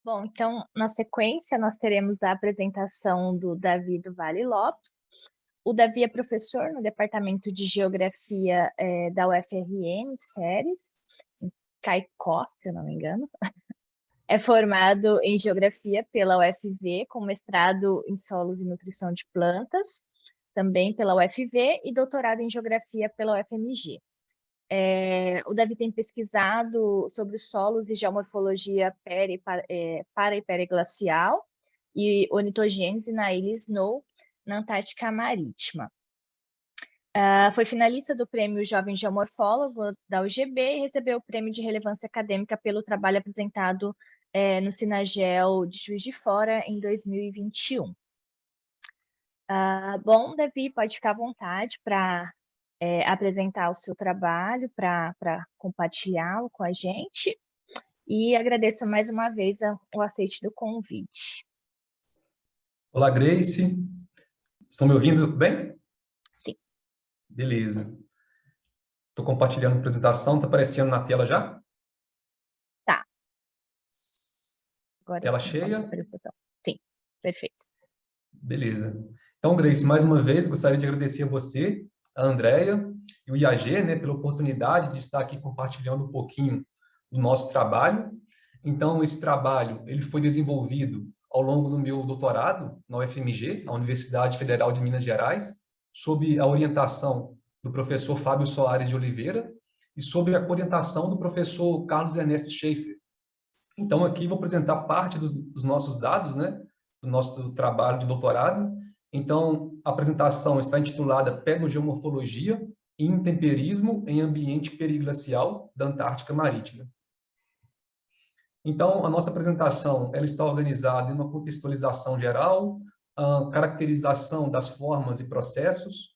Bom, então, na sequência, nós teremos a apresentação do Davi do Vale Lopes. O Davi é professor no Departamento de Geografia da UFRN, Ceres, em Caicó, se eu não me engano. É formado em Geografia pela UFV, com mestrado em Solos e Nutrição de Plantas, também pela UFV, e doutorado em Geografia pela UFMG. O Davi tem pesquisado sobre os solos e geomorfologia para e periglacial e ornitogênese na ilha Snow, na Antártica Marítima. Foi finalista do Prêmio Jovem Geomorfólogo da UGB e recebeu o Prêmio de Relevância Acadêmica pelo trabalho apresentado no Sinagel de Juiz de Fora em 2021. Bom, Davi, pode ficar à vontade para apresentar o seu trabalho, para compartilhá-lo com a gente. E agradeço mais uma vez o aceite do convite. Olá, Grace. Estão me ouvindo bem? Sim. Beleza. Estou compartilhando a apresentação. Está aparecendo na tela já? Tá. Agora tela sim, cheia? Sim, perfeito. Beleza. Então, Grace, mais uma vez, gostaria de agradecer a você, a Andrea e o IAG, né, pela oportunidade de estar aqui compartilhando um pouquinho do nosso trabalho. Então, esse trabalho ele foi desenvolvido ao longo do meu doutorado na UFMG, na Universidade Federal de Minas Gerais, sob a orientação do professor Fábio Soares de Oliveira e sob a orientação do professor Carlos Ernesto Schaefer. Então, aqui vou apresentar parte dos nossos dados, né, do nosso trabalho de doutorado. Então, a apresentação está intitulada Paleogeomorfologia e Intemperismo em Ambiente Periglacial da Antártica Marítima. Então, a nossa apresentação ela está organizada em uma contextualização geral, caracterização das formas e processos.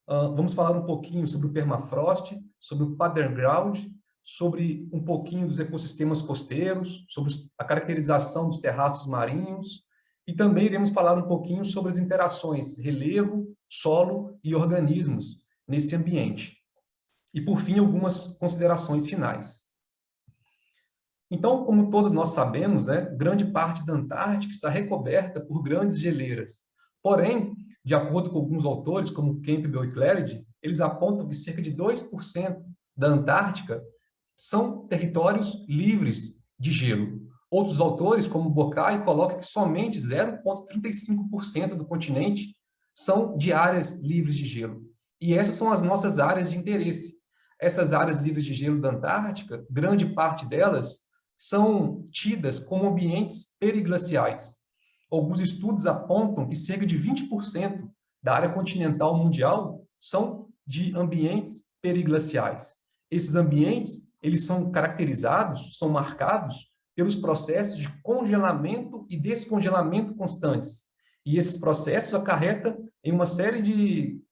Vamos falar um pouquinho sobre o permafrost, sobre o pattern ground, sobre um pouquinho dos ecossistemas costeiros, sobre a caracterização dos terraços marinhos, e também iremos falar um pouquinho sobre as interações relevo, solo e organismos nesse ambiente. E, por fim, algumas considerações finais. Então, como todos nós sabemos, né, grande parte da Antártica está recoberta por grandes geleiras. Porém, de acordo com alguns autores, como Campbell e Claridge, eles apontam que cerca de 2% da Antártica são territórios livres de gelo. Outros autores, como Boccai, colocam que somente 0,35% do continente são de áreas livres de gelo. E essas são as nossas áreas de interesse. Essas áreas livres de gelo da Antártica, grande parte delas, são tidas como ambientes periglaciais. Alguns estudos apontam que cerca de 20% da área continental mundial são de ambientes periglaciais. Esses ambientes eles são caracterizados, são marcados pelos processos de congelamento e descongelamento constantes. E esses processos acarretam em uma série de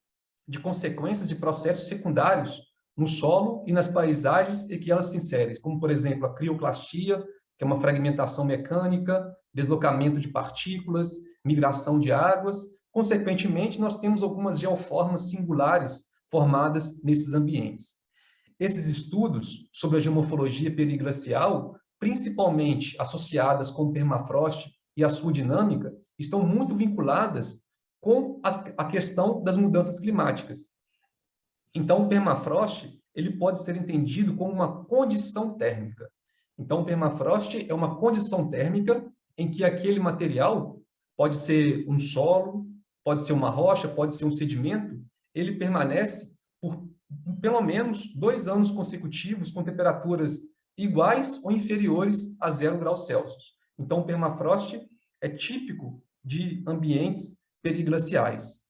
consequências de processos secundários no solo e nas paisagens em que elas se inserem, como, por exemplo, a crioclastia, que é uma fragmentação mecânica, deslocamento de partículas, migração de águas. Consequentemente, nós temos algumas geoformas singulares formadas nesses ambientes. Esses estudos sobre a geomorfologia periglacial, principalmente associadas com o permafrost e a sua dinâmica, estão muito vinculadas com a questão das mudanças climáticas. Então, o permafrost ele pode ser entendido como uma condição térmica. Então, o permafrost é uma condição térmica em que aquele material pode ser um solo, pode ser uma rocha, pode ser um sedimento, ele permanece por pelo menos 2 anos consecutivos com temperaturas iguais ou inferiores a 0 graus Celsius. Então, o permafrost é típico de ambientes periglaciais.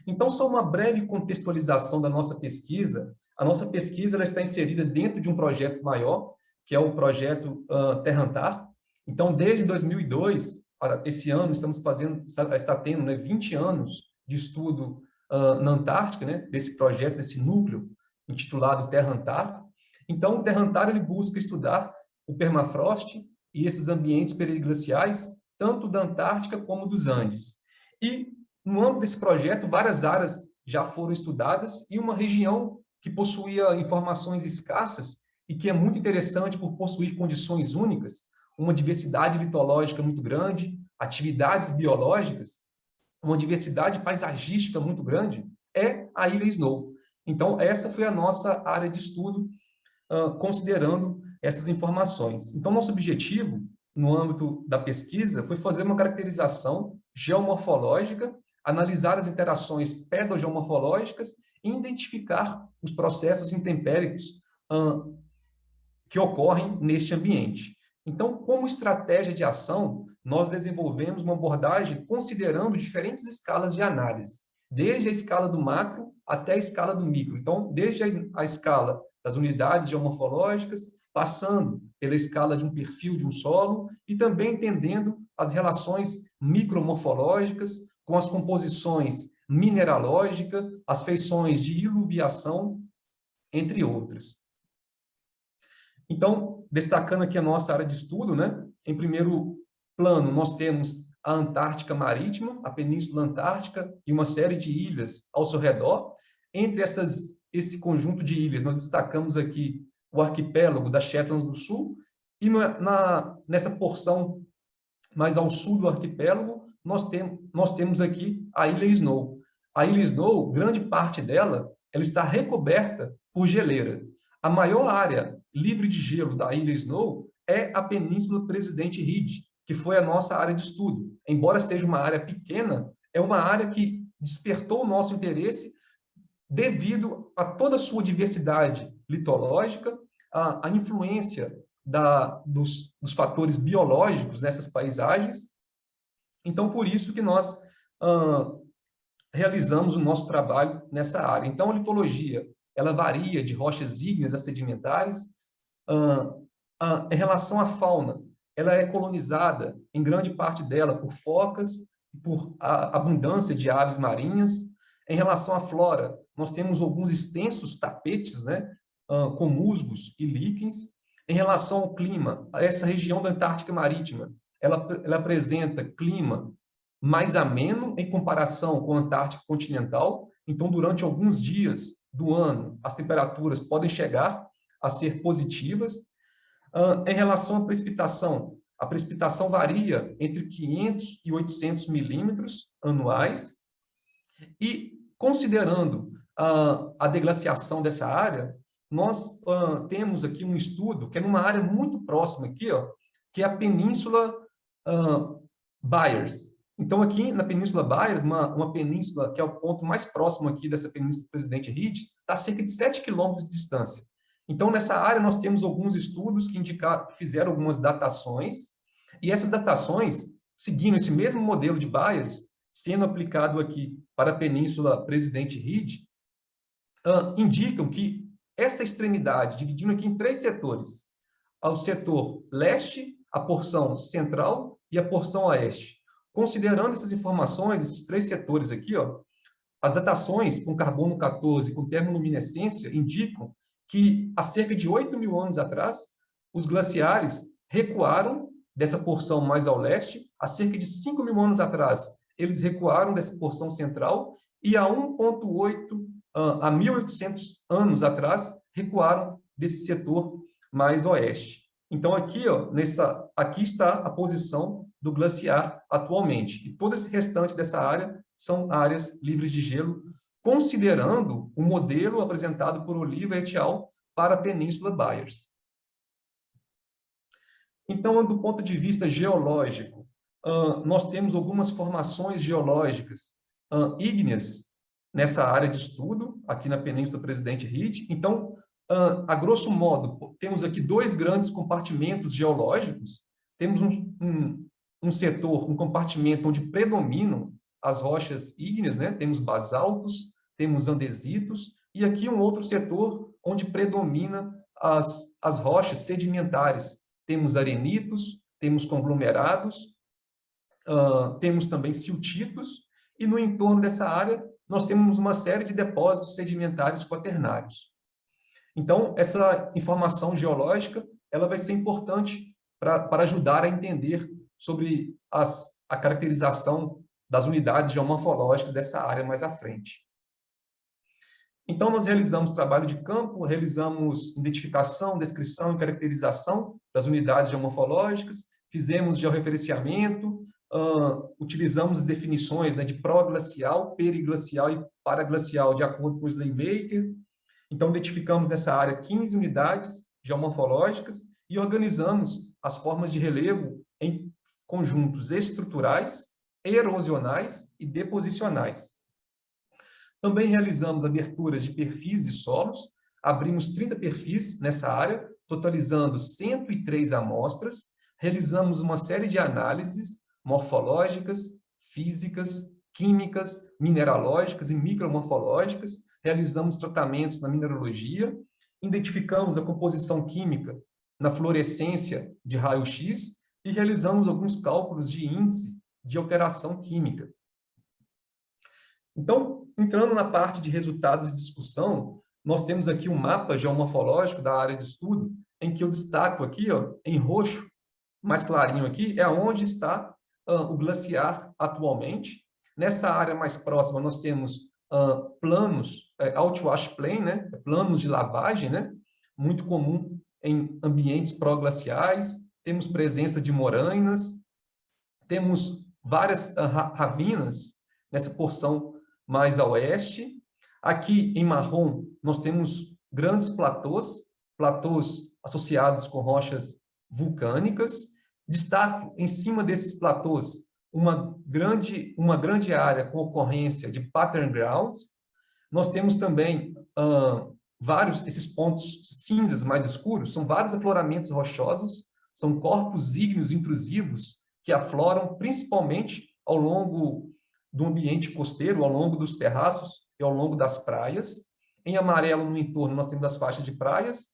Então, só uma breve contextualização da nossa pesquisa. A nossa pesquisa ela está inserida dentro de um projeto maior, que é o projeto Terra-Antar. Então, desde 2002, esse ano, está tendo, né, 20 anos de estudo na Antártica, né, desse projeto, desse núcleo, intitulado Terra-Antar. Então, o Terra-Antar ele busca estudar o permafrost e esses ambientes periglaciais, tanto da Antártica como dos Andes. E, no âmbito desse projeto, várias áreas já foram estudadas e uma região que possuía informações escassas e que é muito interessante por possuir condições únicas, uma diversidade litológica muito grande, atividades biológicas, uma diversidade paisagística muito grande, é a Ilha Snow. Então, essa foi a nossa área de estudo, considerando essas informações. Então, nosso objetivo, no âmbito da pesquisa, foi fazer uma caracterização geomorfológica, analisar as interações pedogeomorfológicas e identificar os processos intempéricos que ocorrem neste ambiente. Então, como estratégia de ação, nós desenvolvemos uma abordagem considerando diferentes escalas de análise, desde a escala do macro até a escala do micro. Então, desde a escala das unidades geomorfológicas, passando pela escala de um perfil de um solo e também entendendo as relações micromorfológicas com as composições mineralógicas, as feições de iluviação, entre outras. Então, destacando aqui a nossa área de estudo, né? Em primeiro plano, nós temos a Antártica Marítima, a Península Antártica e uma série de ilhas ao seu redor. Entre esse conjunto de ilhas, nós destacamos aqui o arquipélago das Shetlands do Sul e nessa porção mais ao sul do arquipélago, nós temos aqui a Ilha Snow. A Ilha Snow, grande parte dela, ela está recoberta por geleira. A maior área livre de gelo da Ilha Snow é a Península Presidente Reed, que foi a nossa área de estudo. Embora seja uma área pequena, é uma área que despertou o nosso interesse devido a toda a sua diversidade litológica, a influência dos fatores biológicos nessas paisagens. Então, por isso que nós realizamos o nosso trabalho nessa área. Então, a litologia, ela varia de rochas ígneas a sedimentares. Em relação à fauna, ela é colonizada, em grande parte dela, por focas, por a abundância de aves marinhas. Em relação à flora, nós temos alguns extensos tapetes, né, com musgos e líquens. Em relação ao clima, essa região da Antártica Marítima, ela apresenta clima mais ameno em comparação com a Antártica Continental. Então, durante alguns dias do ano, as temperaturas podem chegar a ser positivas. Em relação à precipitação, a precipitação varia entre 500 e 800 milímetros anuais. E, considerando a deglaciação dessa área, nós temos aqui um estudo que é numa área muito próxima aqui, ó, que é a Península Byers. Então, aqui na Península Byers, uma península que é o ponto mais próximo aqui dessa Península Presidente Reed, está a cerca de 7 quilômetros de distância. Então, nessa área, nós temos alguns estudos que fizeram algumas datações, e essas datações, seguindo esse mesmo modelo de Byers, sendo aplicado aqui para a Península Presidente Reed, indicam que essa extremidade, dividindo aqui em 3 setores, ao setor leste, a porção central e a porção oeste. Considerando essas informações, esses 3 setores aqui, ó, as datações com carbono 14 e com termoluminescência indicam que há cerca de 8.000 anos atrás, os glaciares recuaram dessa porção mais ao leste, há cerca de 5.000 anos atrás, eles recuaram dessa porção central, e há 1.8 a 1.800 anos atrás, recuaram desse setor mais oeste. Então, aqui, ó, aqui está a posição do glaciar atualmente. E todo esse restante dessa área são áreas livres de gelo, considerando o modelo apresentado por Oliva et al. Para a Península Byers. Então, do ponto de vista geológico, nós temos algumas formações geológicas ígneas nessa área de estudo, aqui na Península Presidente Reed. Então, a grosso modo, temos aqui 2 grandes compartimentos geológicos. Temos um setor, um compartimento onde predominam as rochas ígneas, né? Temos basaltos, temos andesitos, e aqui um outro setor onde predomina as rochas sedimentares. Temos arenitos, temos conglomerados, temos também siltitos, e no entorno dessa área nós temos uma série de depósitos sedimentares quaternários. Então, essa informação geológica ela vai ser importante para ajudar a entender sobre a caracterização das unidades geomorfológicas dessa área mais à frente. Então, nós realizamos trabalho de campo, realizamos identificação, descrição e caracterização das unidades geomorfológicas, fizemos georreferenciamento, utilizamos definições, né, de pró-glacial, periglacial e paraglacial, de acordo com o Slaymaker. Então, identificamos nessa área 15 unidades geomorfológicas e organizamos as formas de relevo em conjuntos estruturais, erosionais e deposicionais. Também realizamos aberturas de perfis de solos, abrimos 30 perfis nessa área, totalizando 103 amostras, realizamos uma série de análises morfológicas, físicas, químicas, mineralógicas e micromorfológicas, realizamos tratamentos na mineralogia, identificamos a composição química na fluorescência de raio-x e realizamos alguns cálculos de índice de alteração química. Então, entrando na parte de resultados de discussão, nós temos aqui um mapa geomorfológico da área de estudo, em que eu destaco aqui, ó, em roxo, mais clarinho aqui, é onde está o glaciar atualmente. Nessa área mais próxima, nós temos planos, outwash plain, né, planos de lavagem, né, muito comum em ambientes pró-glaciais, temos presença de morainas, temos várias ravinas nessa porção mais a oeste. Aqui em marrom, nós temos grandes platôs associados com rochas vulcânicas. Destaco em cima desses platôs uma grande área com ocorrência de pattern grounds. Nós temos também esses pontos cinzas mais escuros, são vários afloramentos rochosos, são corpos ígneos intrusivos que afloram principalmente ao longo do ambiente costeiro, ao longo dos terraços e ao longo das praias. Em amarelo, no entorno, nós temos as faixas de praias.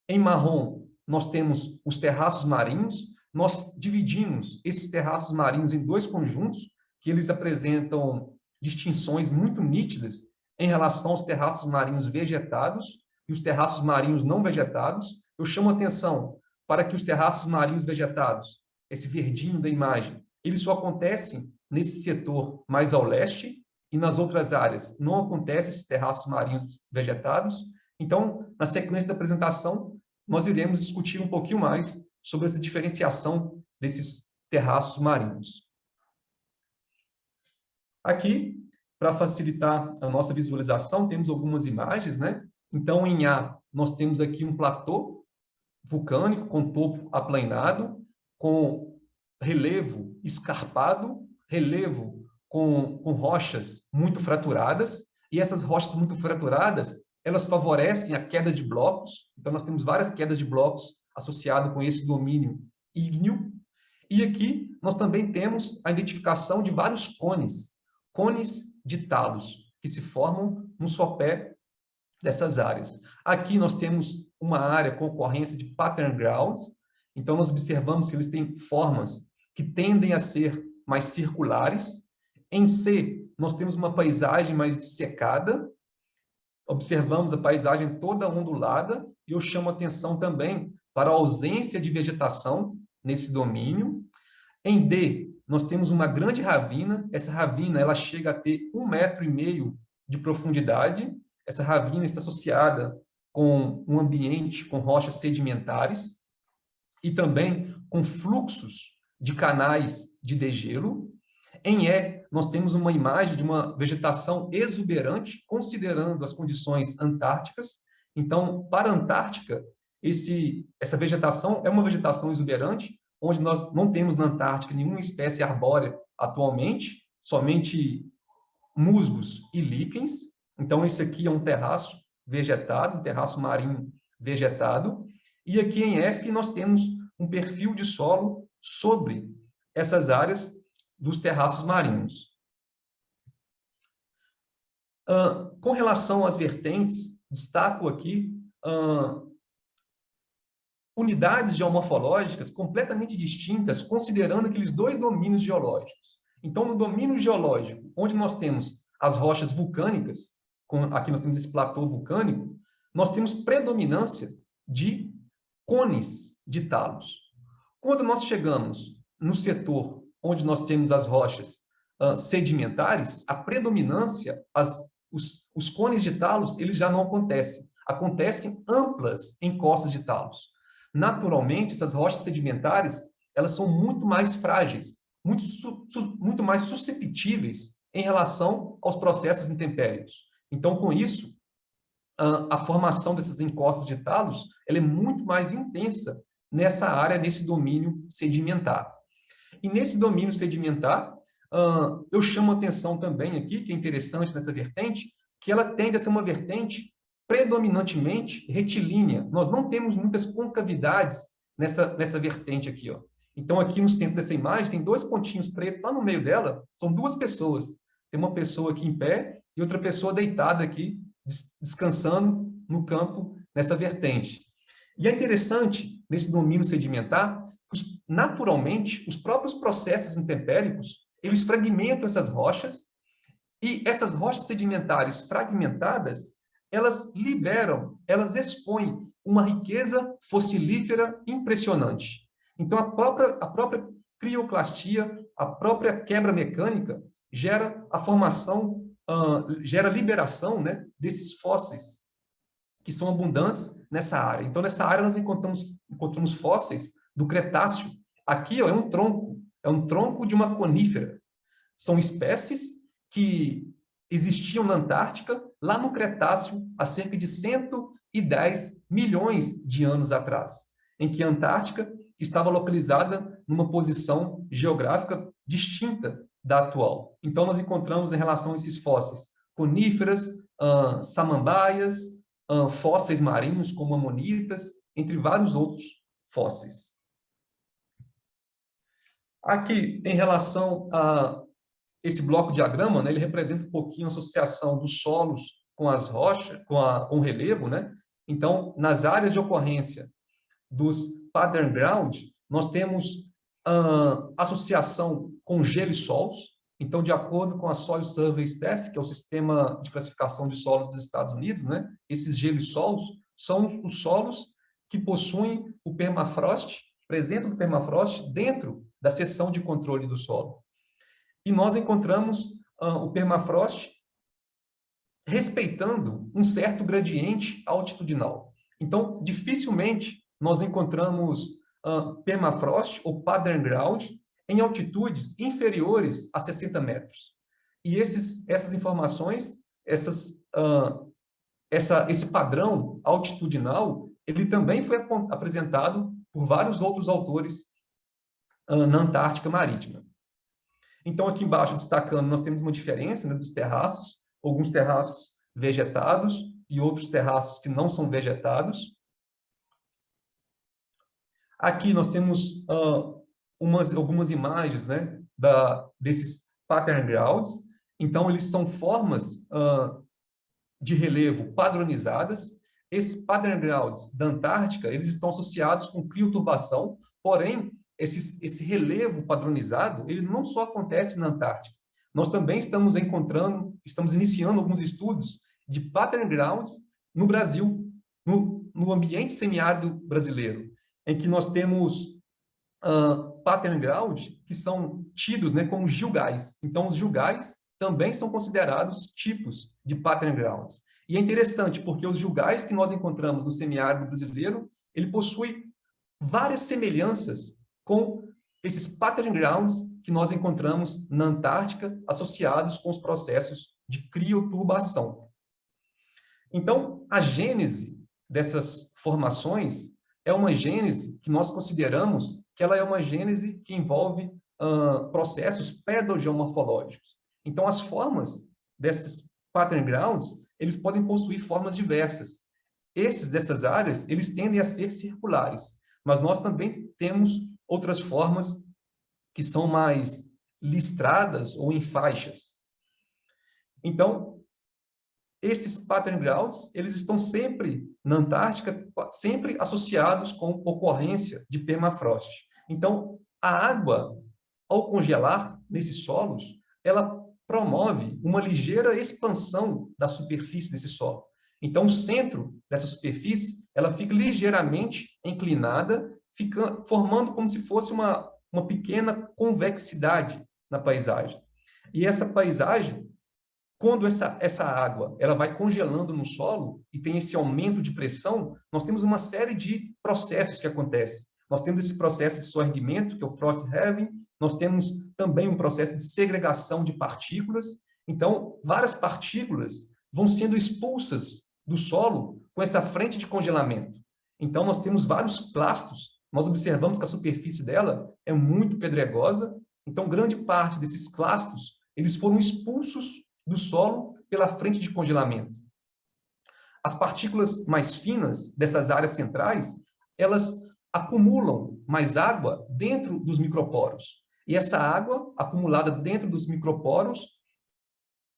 Em marrom, nós temos os terraços marinhos. Nós dividimos esses terraços marinhos em dois conjuntos, que eles apresentam distinções muito nítidas em relação aos terraços marinhos vegetados e os terraços marinhos não vegetados. Eu chamo a atenção para que os terraços marinhos vegetados, esse verdinho da imagem, eles só acontecem nesse setor mais ao leste, e nas outras áreas não acontecem esses terraços marinhos vegetados. Então, na sequência da apresentação, nós iremos discutir um pouquinho mais sobre essa diferenciação desses terraços marinhos. Aqui, para facilitar a nossa visualização, temos algumas imagens, né? Então, em A, nós temos aqui um platô vulcânico com topo aplanado, com relevo escarpado, relevo com rochas muito fraturadas, e essas rochas muito fraturadas, elas favorecem a queda de blocos. Então, nós temos várias quedas de blocos associadas com esse domínio ígneo. E aqui nós também temos a identificação de vários cones de talos, que se formam no sopé dessas áreas. Aqui nós temos uma área com ocorrência de pattern grounds, então nós observamos que eles têm formas que tendem a ser mais circulares. Em C, nós temos uma paisagem mais dissecada, observamos a paisagem toda ondulada, e eu chamo a atenção também para a ausência de vegetação nesse domínio. Em D, nós temos uma grande ravina, essa ravina ela chega a ter 1,5 metro de profundidade, essa ravina está associada com um ambiente com rochas sedimentares e também com fluxos de canais de degelo. Em E, nós temos uma imagem de uma vegetação exuberante, considerando as condições antárticas. Então, para a Antártica, essa vegetação é uma vegetação exuberante, onde nós não temos na Antártica nenhuma espécie arbórea atualmente, somente musgos e líquens. Então, esse aqui é um terraço vegetado, um terraço marinho vegetado. E aqui em F, nós temos um perfil de solo sobre essas áreas dos terraços marinhos. Com relação às vertentes, destaco aqui unidades geomorfológicas completamente distintas, considerando aqueles dois domínios geológicos. Então, no domínio geológico, onde nós temos as rochas vulcânicas, aqui nós temos esse platô vulcânico, nós temos predominância de cones de talos. Quando nós chegamos no setor onde nós temos as rochas sedimentares, a predominância, os cones de talos, eles já não acontecem. Acontecem amplas encostas de talos. Naturalmente, essas rochas sedimentares, elas são muito mais frágeis, muito mais susceptíveis em relação aos processos intempéricos. Então, com isso, a formação dessas encostas de talos ela é muito mais intensa nessa área, nesse domínio sedimentar. E nesse domínio sedimentar, eu chamo a atenção também aqui, que é interessante nessa vertente, que ela tende a ser uma vertente predominantemente retilínea. Nós não temos muitas concavidades nessa vertente aqui, ó. Então, aqui no centro dessa imagem, tem 2 pontinhos pretos lá no meio dela, são 2 pessoas. Tem uma pessoa aqui em pé e outra pessoa deitada aqui, descansando no campo, nessa vertente. E é interessante, nesse domínio sedimentar, naturalmente, os próprios processos intempéricos, eles fragmentam essas rochas, e essas rochas sedimentares fragmentadas, elas liberam, elas expõem uma riqueza fossilífera impressionante. Então, a própria crioclastia, a própria quebra mecânica, gera a formação, gera a liberação, né, desses fósseis, que são abundantes nessa área. Então, nessa área, nós encontramos fósseis do Cretáceo. Aqui, ó, é um tronco de uma conífera. São espécies que existiam na Antártica, lá no Cretáceo, há cerca de 110 milhões de anos atrás, em que a Antártica estava localizada numa posição geográfica distinta da atual. Então, nós encontramos, em relação a esses fósseis, coníferas, samambaias, fósseis marinhos, como amonitas, entre vários outros fósseis. Aqui, em relação a esse bloco diagrama, né, ele representa um pouquinho a associação dos solos com as rochas, com o relevo, né? Então, nas áreas de ocorrência dos pattern ground, nós temos associação com gelo e solos. Então, de acordo com a Soil Survey Staff, que é o sistema de classificação de solos dos Estados Unidos, né, esses gelos e solos são os solos que possuem o permafrost, presença do permafrost dentro da seção de controle do solo. E nós encontramos o permafrost respeitando um certo gradiente altitudinal. Então, dificilmente nós encontramos permafrost ou pattern ground em altitudes inferiores a 60 metros. E essas informações, esse padrão altitudinal, ele também foi apresentado por vários outros autores na Antártica Marítima. Então, aqui embaixo, destacando, nós temos uma diferença, né, dos terraços, alguns terraços vegetados e outros terraços que não são vegetados. Aqui nós temos algumas imagens, né, desses pattern grounds. Então, eles são formas de relevo padronizadas. Esses pattern grounds da Antártica, eles estão associados com crioturbação, porém, esse relevo padronizado, ele não só acontece na Antártica. Nós também estamos iniciando alguns estudos de pattern grounds no Brasil, no ambiente semiárido brasileiro, em que nós temos pattern ground que são tidos, né, como gilgais. Então, os gilgais também são considerados tipos de pattern grounds. E é interessante, porque os gilgais que nós encontramos no semiárido brasileiro, ele possui várias semelhanças com esses pattern grounds que nós encontramos na Antártica, associados com os processos de crioturbação. Então, a gênese dessas formações é uma gênese que nós consideramos que ela é uma gênese que envolve processos pedogeomorfológicos. Então, as formas desses pattern grounds, eles podem possuir formas diversas. Dessas áreas, eles tendem a ser circulares, mas nós também temos outras formas que são mais listradas ou em faixas. Então, esses pattern grounds, eles estão sempre na Antártica, sempre associados com ocorrência de permafrost. Então, a água, ao congelar nesses solos, ela promove uma ligeira expansão da superfície desse solo. Então, o centro dessa superfície, ela fica ligeiramente inclinada, formando como se fosse uma pequena convexidade na paisagem. E essa paisagem, quando essa água ela vai congelando no solo e tem esse aumento de pressão, nós temos uma série de processos que acontecem. Nós temos esse processo de soerguimento, que é o frost heaving, nós temos também um processo de segregação de partículas. Então, várias partículas vão sendo expulsas do solo com essa frente de congelamento. Então, nós temos vários clastos, nós observamos que a superfície dela é muito pedregosa, então, grande parte desses clastos, eles foram expulsos do solo pela frente de congelamento. As partículas mais finas dessas áreas centrais, elas acumulam mais água dentro dos microporos. E essa água acumulada dentro dos microporos,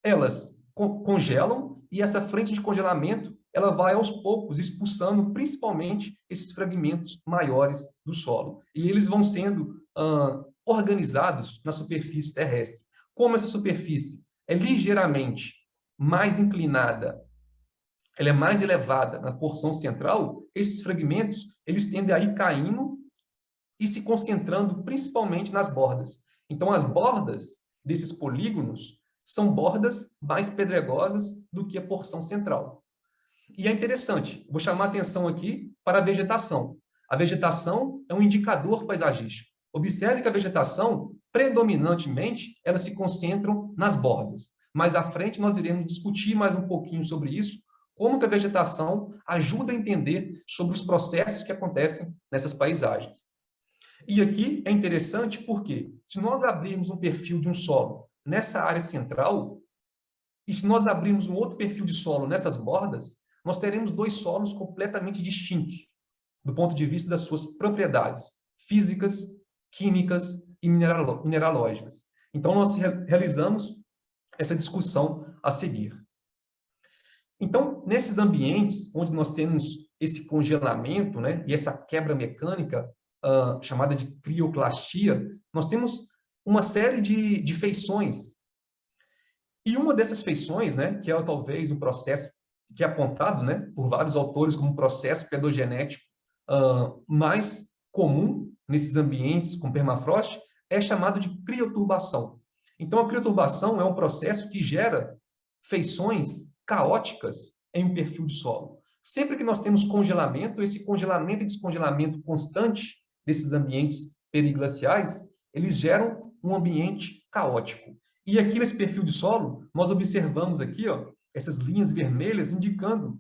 elas congelam e essa frente de congelamento, ela vai aos poucos expulsando principalmente esses fragmentos maiores do solo. E eles vão sendo organizados na superfície terrestre. Como essa superfície é ligeiramente mais inclinada, ela é mais elevada na porção central, esses fragmentos eles tendem a ir caindo e se concentrando principalmente nas bordas. Então, as bordas desses polígonos são bordas mais pedregosas do que a porção central. E é interessante, vou chamar a atenção aqui para a vegetação. A vegetação é um indicador paisagístico. Observe que a vegetação, predominantemente, elas se concentram nas bordas. Mais à frente, nós iremos discutir mais um pouquinho sobre isso, como que a vegetação ajuda a entender sobre os processos que acontecem nessas paisagens. E aqui é interessante porque, se nós abrirmos um perfil de um solo nessa área central, e se nós abrirmos um outro perfil de solo nessas bordas, nós teremos dois solos completamente distintos, do ponto de vista das suas propriedades físicas, químicas e mineralógicas. Então, nós realizamos essa discussão a seguir. Então, nesses ambientes onde nós temos esse congelamento, né, e essa quebra mecânica, chamada de crioclastia, nós temos uma série de feições. E uma dessas feições, né, que é talvez um processo que é apontado, né, por vários autores como processo pedogenético mais comum nesses ambientes com permafrost, é chamado de crioturbação. Então, a crioturbação é um processo que gera feições caóticas em um perfil de solo. Sempre que nós temos congelamento, esse congelamento e descongelamento constante desses ambientes periglaciais, eles geram um ambiente caótico. E aqui nesse perfil de solo, nós observamos aqui, ó, essas linhas vermelhas indicando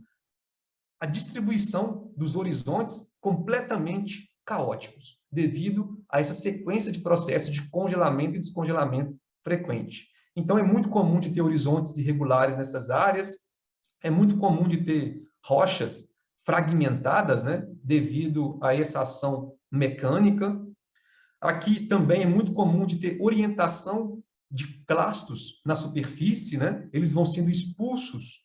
a distribuição dos horizontes completamente caóticos, devido a essa sequência de processos de congelamento e descongelamento frequente. Então, é muito comum de ter horizontes irregulares nessas áreas, é muito comum de ter rochas fragmentadas, né, devido a essa ação mecânica. Aqui também é muito comum de ter orientação de clastos na superfície, né? Eles vão sendo expulsos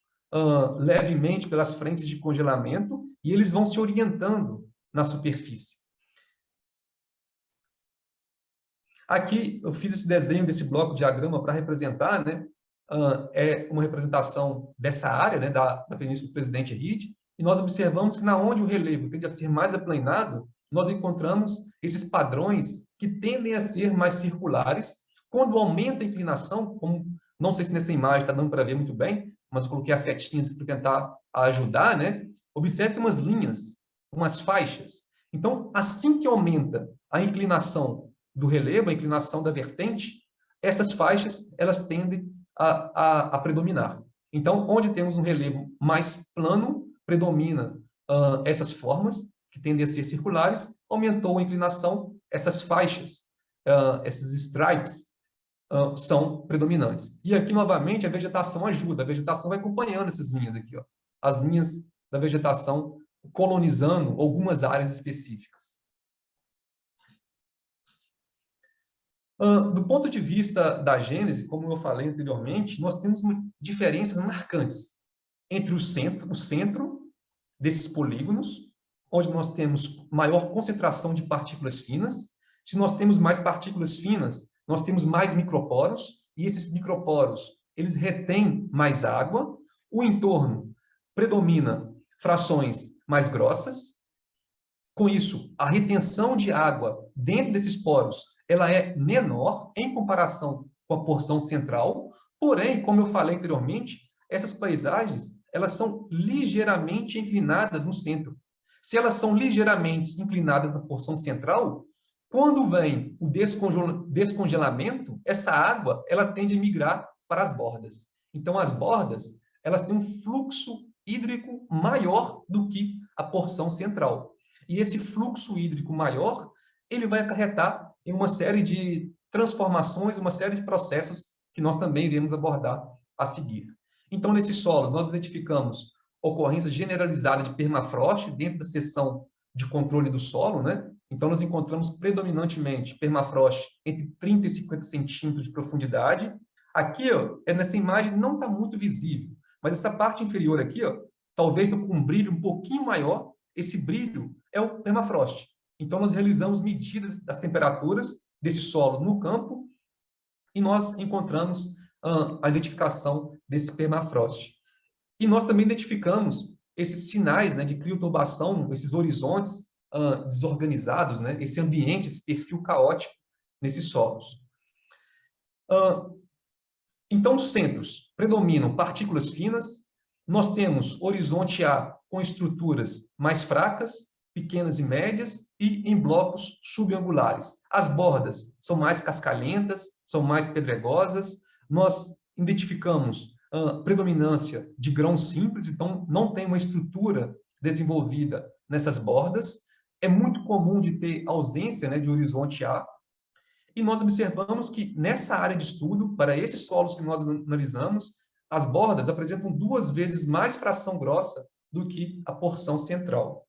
levemente pelas frentes de congelamento e eles vão se orientando na superfície. Aqui eu fiz esse desenho desse bloco de diagrama para representar, né? É uma representação dessa área, né, da Península do Presidente Reed, e nós observamos que na onde o relevo tende a ser mais aplanado, nós encontramos esses padrões que tendem a ser mais circulares. Quando aumenta a inclinação, como não sei se nessa imagem está dando para ver muito bem, mas eu coloquei as setinhas para tentar ajudar, né? Observe que tem umas linhas, umas faixas. Então, assim que aumenta a inclinação do relevo, a inclinação da vertente, essas faixas elas tendem a predominar. Então, onde temos um relevo mais plano, predomina essas formas, que tendem a ser circulares, aumentou a inclinação, essas faixas, esses stripes, são predominantes. E aqui, novamente, a vegetação ajuda, a vegetação vai acompanhando essas linhas aqui, ó, as linhas da vegetação colonizando algumas áreas específicas. Do ponto de vista da gênese, como eu falei anteriormente, nós temos diferenças marcantes entre o centro desses polígonos, onde nós temos maior concentração de partículas finas. Se nós temos mais partículas finas, nós temos mais microporos, e esses microporos, eles retêm mais água. O entorno predomina frações mais grossas. Com isso, a retenção de água dentro desses poros ela é menor em comparação com a porção central, porém, como eu falei anteriormente, essas paisagens elas são ligeiramente inclinadas no centro. Se elas são ligeiramente inclinadas na porção central, quando vem o descongelamento, essa água ela tende a migrar para as bordas. Então, as bordas elas têm um fluxo hídrico maior do que a porção central. E esse fluxo hídrico maior, ele vai acarretar em uma série de transformações, uma série de processos que nós também iremos abordar a seguir. Então, nesses solos, nós identificamos ocorrência generalizada de permafrost dentro da seção de controle do solo, né? Então, nós encontramos predominantemente permafrost entre 30 e 50 centímetros de profundidade. Aqui, ó, nessa imagem, não está muito visível, mas essa parte inferior aqui, ó, talvez com um brilho um pouquinho maior, esse brilho é o permafrost. Então, nós realizamos medidas das temperaturas desse solo no campo e nós encontramos a identificação desse permafrost. E nós também identificamos esses sinais, né, de crioturbação, esses horizontes desorganizados, né, esse ambiente, esse perfil caótico nesses solos. Então, os centros predominam partículas finas, nós temos horizonte A com estruturas mais fracas, pequenas e médias, e em blocos subangulares. As bordas são mais cascalhentas, são mais pedregosas, nós identificamos predominância de grãos simples, então não tem uma estrutura desenvolvida nessas bordas. É muito comum de ter ausência, né, de horizonte A, e nós observamos que nessa área de estudo, para esses solos que nós analisamos, as bordas apresentam 2 vezes mais fração grossa do que a porção central.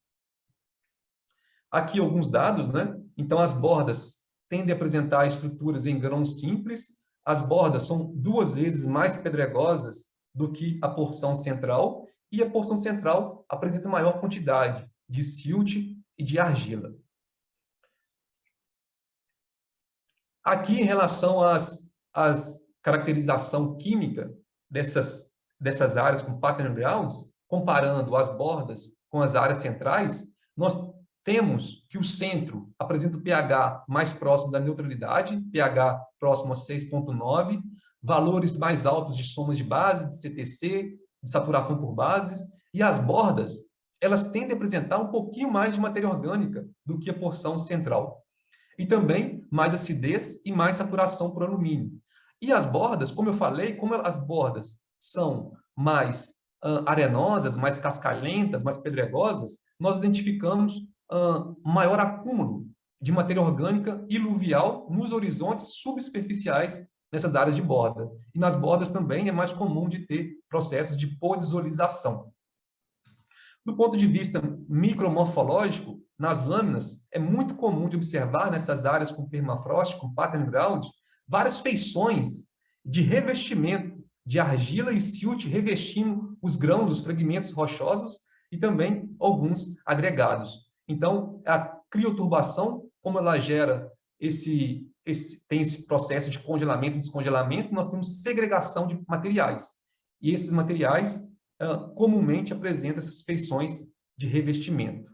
Aqui alguns dados, né? Então, as bordas tendem a apresentar estruturas em grãos simples, as bordas são 2 vezes mais pedregosas do que a porção central, e a porção central apresenta maior quantidade de silt e de argila. Aqui, em relação às caracterização química dessas áreas com pattern grounds, comparando as bordas com as áreas centrais, nós temos que o centro apresenta o pH mais próximo da neutralidade, pH próximo a 6,9, valores mais altos de somas de base, de CTC, de saturação por bases, e as bordas, elas tendem a apresentar um pouquinho mais de matéria orgânica do que a porção central. E também mais acidez e mais saturação por alumínio. E as bordas, como eu falei, como as bordas são mais arenosas, mais cascalhentas, mais pedregosas, nós identificamos maior acúmulo de matéria orgânica iluvial nos horizontes subsuperficiais nessas áreas de borda. E nas bordas também é mais comum de ter processos de podisolização. Do ponto de vista micromorfológico, nas lâminas, é muito comum de observar nessas áreas com permafrost, com pattern ground, várias feições de revestimento de argila e silt revestindo os grãos, os fragmentos rochosos e também alguns agregados. Então, a crioturbação, como ela gera tem esse processo de congelamento e descongelamento, nós temos segregação de materiais. E esses materiais comumente apresentam essas feições de revestimento.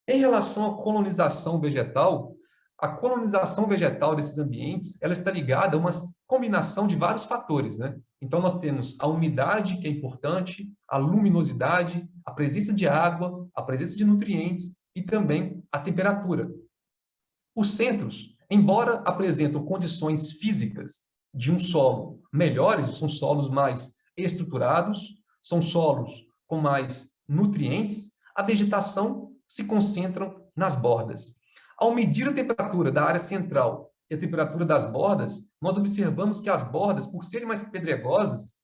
Em relação à colonização vegetal, a colonização vegetal desses ambientes, ela está ligada a uma combinação de vários fatores, né? Então, nós temos a umidade, que é importante, a luminosidade, a presença de água, a presença de nutrientes e também a temperatura. Os centros, embora apresentam condições físicas de um solo melhores, são solos mais estruturados, são solos com mais nutrientes, a vegetação se concentra nas bordas. Ao medir a temperatura da área central e a temperatura das bordas, nós observamos que as bordas, por serem mais pedregosas,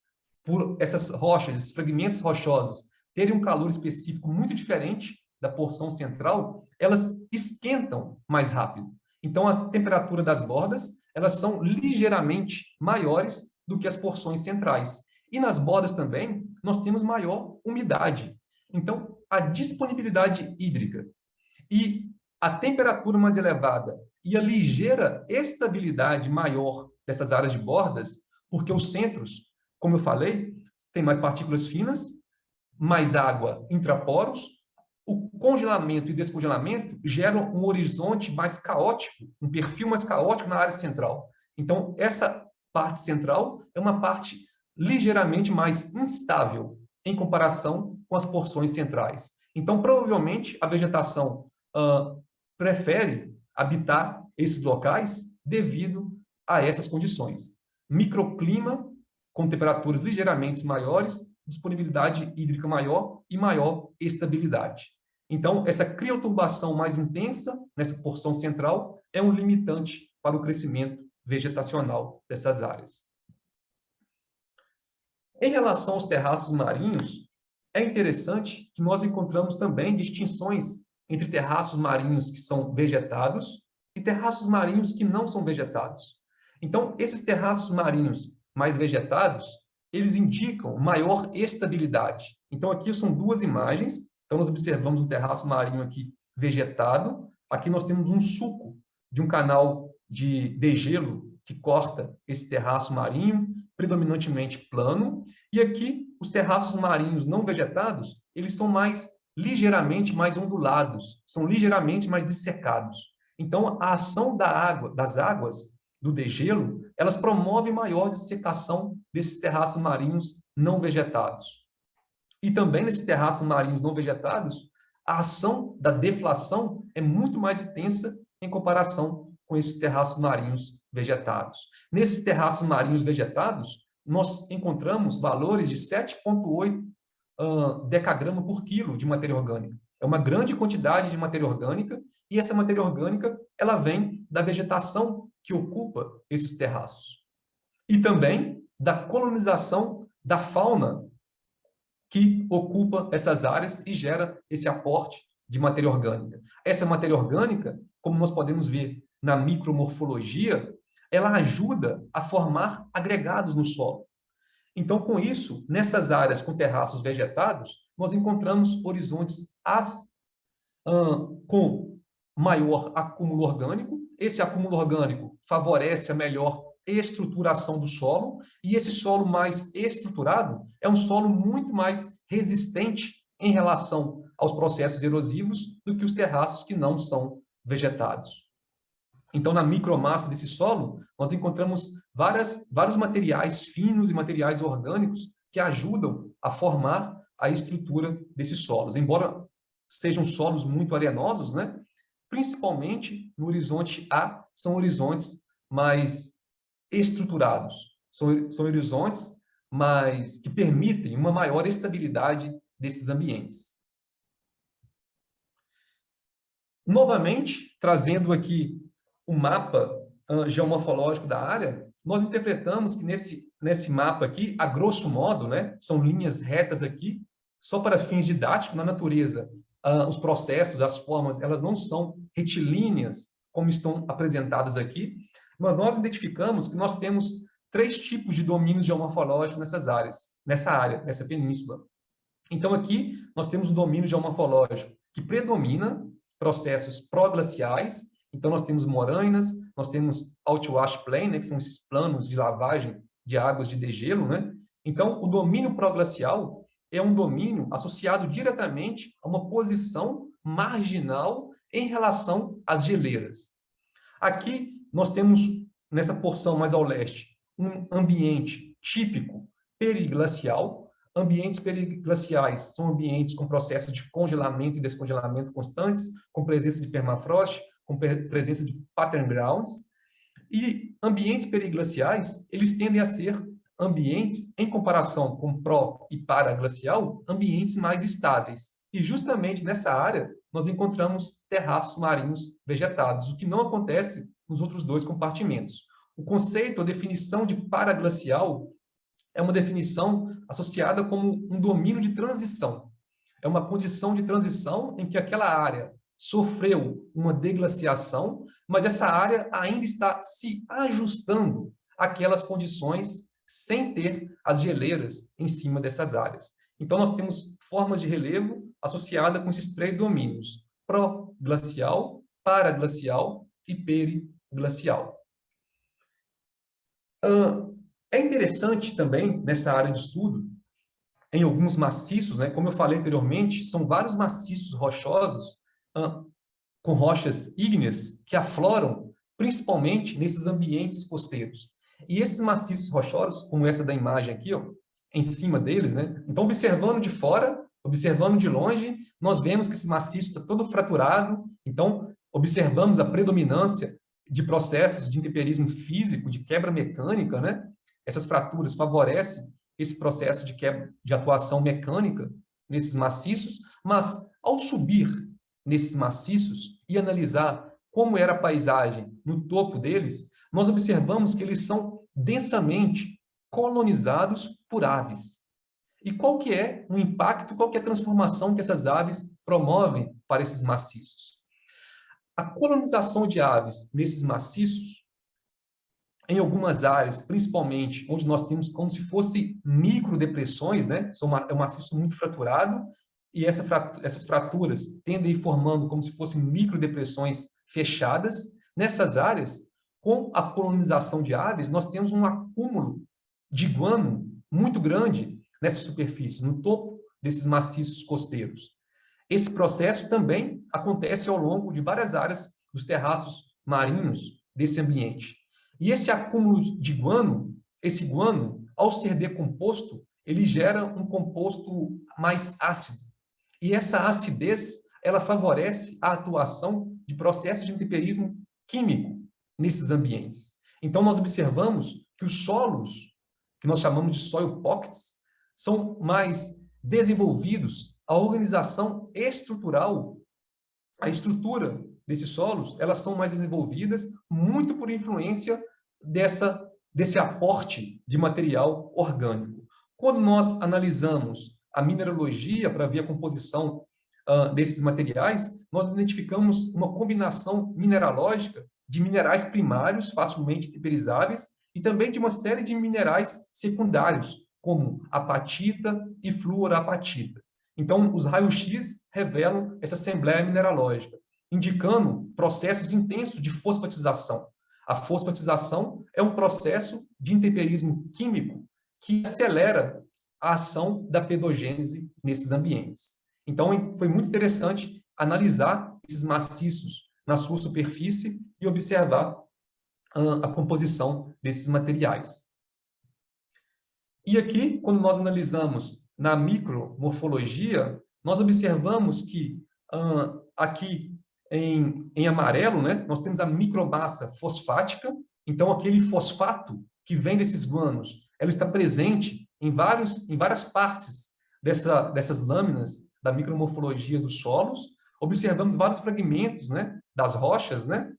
por essas rochas, esses fragmentos rochosos, terem um calor específico muito diferente da porção central, elas esquentam mais rápido. Então, a temperatura das bordas, elas são ligeiramente maiores do que as porções centrais. E nas bordas também, nós temos maior umidade. Então, a disponibilidade hídrica e a temperatura mais elevada e a ligeira estabilidade maior dessas áreas de bordas, porque os centros, como eu falei, tem mais partículas finas, mais água intraporos, o congelamento e descongelamento geram um horizonte mais caótico, um perfil mais caótico na área central. Então, essa parte central é uma parte ligeiramente mais instável em comparação com as porções centrais. Então, provavelmente, a vegetação prefere habitar esses locais devido a essas condições. Microclima, com temperaturas ligeiramente maiores, disponibilidade hídrica maior e maior estabilidade. Então, essa crioturbação mais intensa, nessa porção central, é um limitante para o crescimento vegetacional dessas áreas. Em relação aos terraços marinhos, é interessante que nós encontramos também distinções entre terraços marinhos que são vegetados e terraços marinhos que não são vegetados. Então, esses terraços marinhos mais vegetados, eles indicam maior estabilidade. Então, aqui são duas imagens. Então, nós observamos um terraço marinho aqui vegetado. Aqui nós temos um suco de um canal de degelo que corta esse terraço marinho, predominantemente plano. E aqui, os terraços marinhos não vegetados, eles são ligeiramente mais ondulados, são ligeiramente mais dissecados. Então, a ação das águas do degelo, elas promovem maior dissecação desses terraços marinhos não vegetados. E também nesses terraços marinhos não vegetados, a ação da deflação é muito mais intensa em comparação com esses terraços marinhos vegetados. Nesses terraços marinhos vegetados, nós encontramos valores de 7,8 decagrama por quilo de matéria orgânica. É uma grande quantidade de matéria orgânica, e essa matéria orgânica ela vem da vegetação que ocupa esses terraços. E também da colonização da fauna que ocupa essas áreas e gera esse aporte de matéria orgânica. Essa matéria orgânica, como nós podemos ver na micromorfologia, ela ajuda a formar agregados no solo. Então, com isso, nessas áreas com terraços vegetados, nós encontramos horizontes com maior acúmulo orgânico. Esse acúmulo orgânico favorece a melhor estruturação do solo, e esse solo mais estruturado é um solo muito mais resistente em relação aos processos erosivos do que os terraços que não são vegetados. Então, na micromassa desse solo, nós encontramos vários materiais finos e materiais orgânicos que ajudam a formar a estrutura desses solos. Embora sejam solos muito arenosos, né? Principalmente no horizonte A, são horizontes mais estruturados. São horizontes que permitem uma maior estabilidade desses ambientes. Novamente, trazendo aqui o mapa geomorfológico da área, nós interpretamos que nesse mapa aqui, a grosso modo, né, são linhas retas aqui, só para fins didáticos. Na natureza, os processos, as formas, elas não são retilíneas, como estão apresentadas aqui, mas nós identificamos que nós temos 3 tipos de domínios geomorfológicos nessa península. Então, aqui, nós temos um domínio geomorfológico que predomina processos pró-glaciais. Então, nós temos moranas, nós temos outwash plain, né, que são esses planos de lavagem de águas de degelo, né? Então, o domínio pró-glacial é um domínio associado diretamente a uma posição marginal em relação às geleiras. Aqui, nós temos, nessa porção mais ao leste, um ambiente típico periglacial. Ambientes periglaciais são ambientes com processos de congelamento e descongelamento constantes, com presença de permafrost, com presença de pattern grounds. E ambientes periglaciais, eles tendem a ser ambientes, em comparação com pró e paraglacial, ambientes mais estáveis. E justamente nessa área, nós encontramos terraços marinhos vegetados, o que não acontece nos outros 2 compartimentos. O conceito, a definição de paraglacial, é uma definição associada como um domínio de transição. É uma condição de transição em que aquela área sofreu uma deglaciação, mas essa área ainda está se ajustando àquelas condições sem ter as geleiras em cima dessas áreas. Então, nós temos formas de relevo associadas com esses 3 domínios: pró-glacial, paraglacial e periglacial. É interessante também, nessa área de estudo, em alguns maciços, né, como eu falei anteriormente, são vários maciços rochosos com rochas ígneas que afloram principalmente nesses ambientes costeiros. E esses maciços rochosos, como essa da imagem aqui, ó, em cima deles, né? Então, observando de fora, Observando de longe, nós vemos que esse maciço está todo fraturado, então observamos a predominância de processos de intemperismo físico, de quebra mecânica, né? Essas fraturas favorecem esse processo de quebra, de atuação mecânica nesses maciços, mas ao subir nesses maciços e analisar como era a paisagem no topo deles, nós observamos que eles são densamente colonizados por aves. E qual que é o impacto, qual que é a transformação que essas aves promovem para esses maciços? A colonização de aves nesses maciços, em algumas áreas, principalmente onde nós temos como se fosse microdepressões, né? É um maciço muito fraturado, e essas fraturas tendem a ir formando como se fossem microdepressões fechadas. Nessas áreas, com a colonização de aves, nós temos um acúmulo de guano muito grande nessa superfície, no topo desses maciços costeiros. Esse processo também acontece ao longo de várias áreas dos terraços marinhos desse ambiente. E esse acúmulo de guano, esse guano, ao ser decomposto, ele gera um composto mais ácido. E essa acidez, ela favorece a atuação de processos de intemperismo químico nesses ambientes. Então, nós observamos que os solos, que nós chamamos de soil pockets, são mais desenvolvidos, a organização estrutural, a estrutura desses solos, elas são mais desenvolvidas muito por influência desse aporte de material orgânico. Quando nós analisamos a mineralogia para ver a composição desses materiais, nós identificamos uma combinação mineralógica de minerais primários, facilmente temperizáveis, e também de uma série de minerais secundários, como apatita e fluorapatita. Então, os raios-x revelam essa assembleia mineralógica, indicando processos intensos de fosfatização. A fosfatização é um processo de intemperismo químico que acelera a ação da pedogênese nesses ambientes. Então, foi muito interessante analisar esses maciços na sua superfície e observar a composição desses materiais. E aqui, quando nós analisamos na micromorfologia, nós observamos que aqui em amarelo, né, nós temos a micromassa fosfática. Então, aquele fosfato que vem desses guanos, ela está presente em várias partes dessas lâminas da micromorfologia dos solos. Observamos vários fragmentos, né, das rochas, né?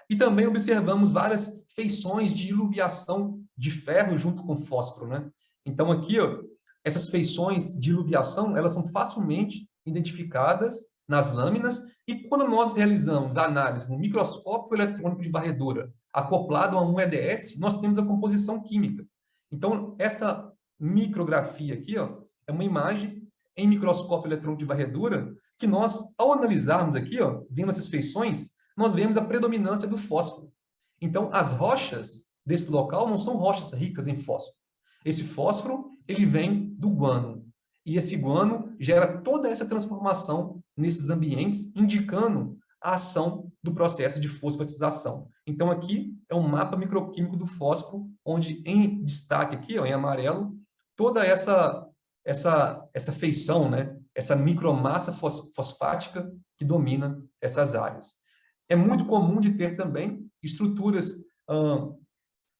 E também observamos várias feições de iluviação de ferro junto com fósforo, né? Então, aqui, ó, essas feições de iluviação, elas são facilmente identificadas nas lâminas, e quando nós realizamos a análise no microscópio eletrônico de varredura acoplado a um EDS, nós temos a composição química. Então, essa micrografia aqui, ó, é uma imagem em microscópio eletrônico de varredura que nós, ao analisarmos aqui, ó, vendo essas feições, nós vemos a predominância do fósforo. Então, as rochas desse local não são rochas ricas em fósforo. Esse fósforo, ele vem do guano. E esse guano gera toda essa transformação nesses ambientes, indicando a ação do processo de fosfatização. Então, aqui é um mapa microquímico do fósforo, onde em destaque aqui, ó, em amarelo, toda essa feição, né? Essa micromassa fosfática que domina essas áreas. É muito comum de ter também estruturas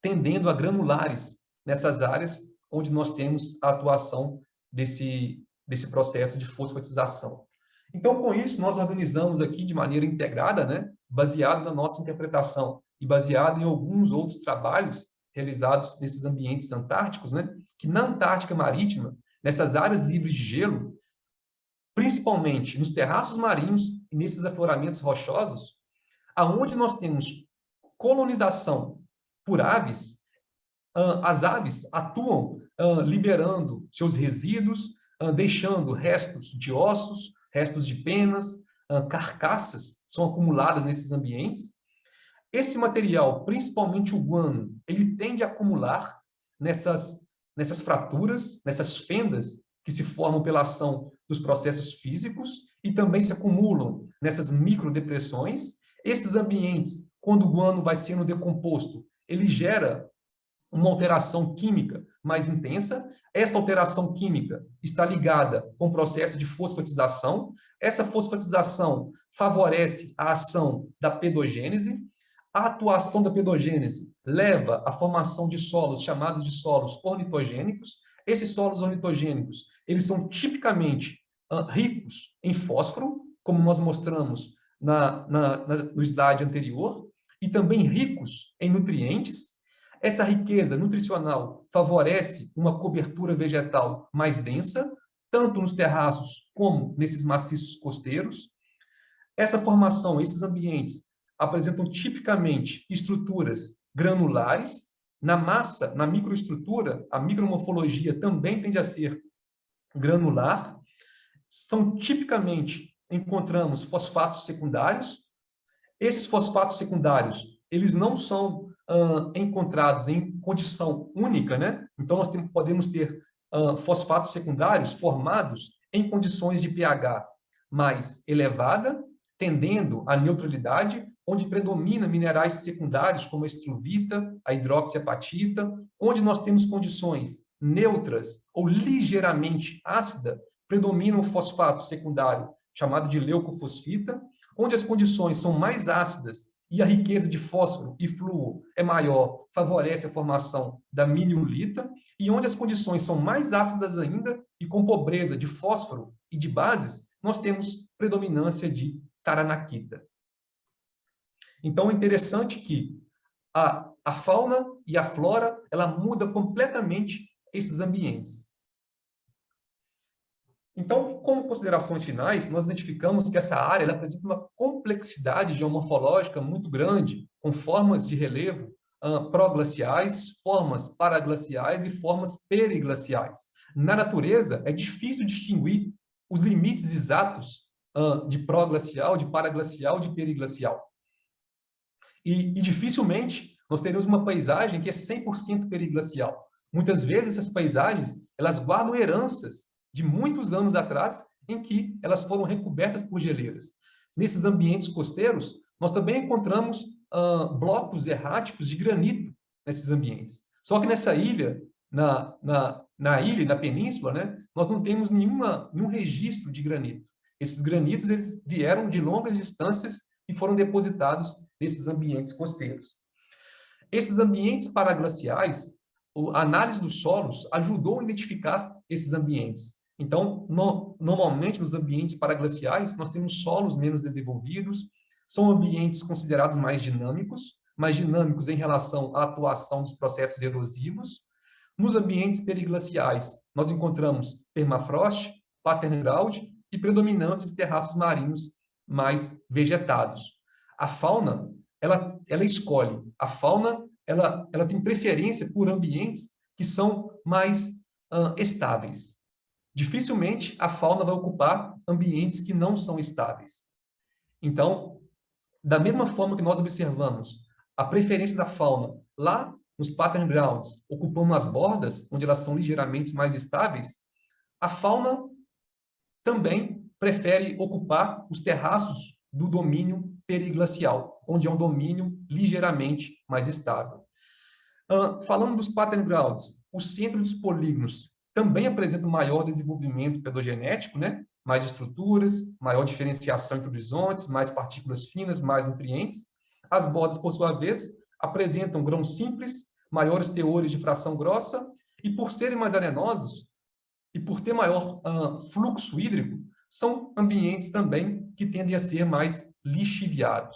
tendendo a granulares nessas áreas onde nós temos a atuação desse processo de fosfatização. Então, com isso, nós organizamos aqui de maneira integrada, né, baseado na nossa interpretação e baseado em alguns outros trabalhos realizados nesses ambientes antárticos, né, que na Antártica Marítima, nessas áreas livres de gelo, principalmente nos terraços marinhos e nesses afloramentos rochosos, aonde nós temos colonização por aves, as aves atuam liberando seus resíduos, deixando restos de ossos, restos de penas, carcaças são acumuladas nesses ambientes. Esse material, principalmente o guano, ele tende a acumular nessas fraturas, nessas fendas que se formam pela ação dos processos físicos e também se acumulam nessas microdepressões. Esses ambientes, quando o guano vai sendo decomposto, ele gera uma alteração química mais intensa. Essa alteração química está ligada com o processo de fosfatização. Essa fosfatização favorece a ação da pedogênese. A atuação da pedogênese leva à formação de solos chamados de solos ornitogênicos. Esses solos ornitogênicos, eles são tipicamente ricos em fósforo, como nós mostramos no slide anterior, e também ricos em nutrientes. Essa riqueza nutricional favorece uma cobertura vegetal mais densa, tanto nos terraços como nesses maciços costeiros. Essa formação, esses ambientes, apresentam tipicamente estruturas granulares. Na massa, na microestrutura, a micromorfologia também tende a ser granular. Tipicamente, encontramos fosfatos secundários. Esses fosfatos secundários, eles não são encontrados em condição única, né? Então, nós podemos ter fosfatos secundários formados em condições de pH mais elevada, tendendo à neutralidade, onde predomina minerais secundários como a estruvita, a hidroxiapatita, onde nós temos condições neutras ou ligeiramente ácida, predomina o fosfato secundário chamado de leucofosfita, onde as condições são mais ácidas e a riqueza de fósforo e flúor é maior, favorece a formação da miniolita, e onde as condições são mais ácidas ainda e com pobreza de fósforo e de bases, nós temos predominância de taranakita. Então, é interessante que a fauna e a flora, ela muda completamente esses ambientes. Então, como considerações finais, nós identificamos que essa área ela apresenta uma complexidade geomorfológica muito grande, com formas de relevo proglaciais, formas paraglaciais e formas periglaciais. Na natureza, é difícil distinguir os limites exatos de proglacial, de paraglacial, de periglacial. E dificilmente nós teremos uma paisagem que é 100% periglacial. Muitas vezes essas paisagens elas guardam heranças de muitos anos atrás, em que elas foram recobertas por geleiras. Nesses ambientes costeiros, nós também encontramos blocos erráticos de granito nesses ambientes. Só que nessa ilha, na ilha e na península, né, nós não temos nenhum registro de granito. Esses granitos eles vieram de longas distâncias e foram depositados nesses ambientes costeiros. Esses ambientes paraglaciais, a análise dos solos ajudou a identificar esses ambientes. Então, normalmente, nos ambientes paraglaciais, nós temos solos menos desenvolvidos, são ambientes considerados mais dinâmicos em relação à atuação dos processos erosivos. Nos ambientes periglaciais, nós encontramos permafrost, pattern ground e predominância de terraços marinhos mais vegetados. A fauna, ela escolhe. A fauna, ela tem preferência por ambientes que são mais estáveis. Dificilmente a fauna vai ocupar ambientes que não são estáveis. Então, da mesma forma que nós observamos a preferência da fauna lá nos pattern grounds, ocupando as bordas, onde elas são ligeiramente mais estáveis, a fauna também prefere ocupar os terraços do domínio periglacial, onde é um domínio ligeiramente mais estável. Falando dos pattern grounds, o centro dos polígonos também apresenta maior desenvolvimento pedogenético, né? Mais estruturas, maior diferenciação entre horizontes, mais partículas finas, mais nutrientes. As bordas, por sua vez, apresentam grãos simples, maiores teores de fração grossa, e por serem mais arenosos, e por ter maior fluxo hídrico, são ambientes também que tendem a ser mais lixiviados.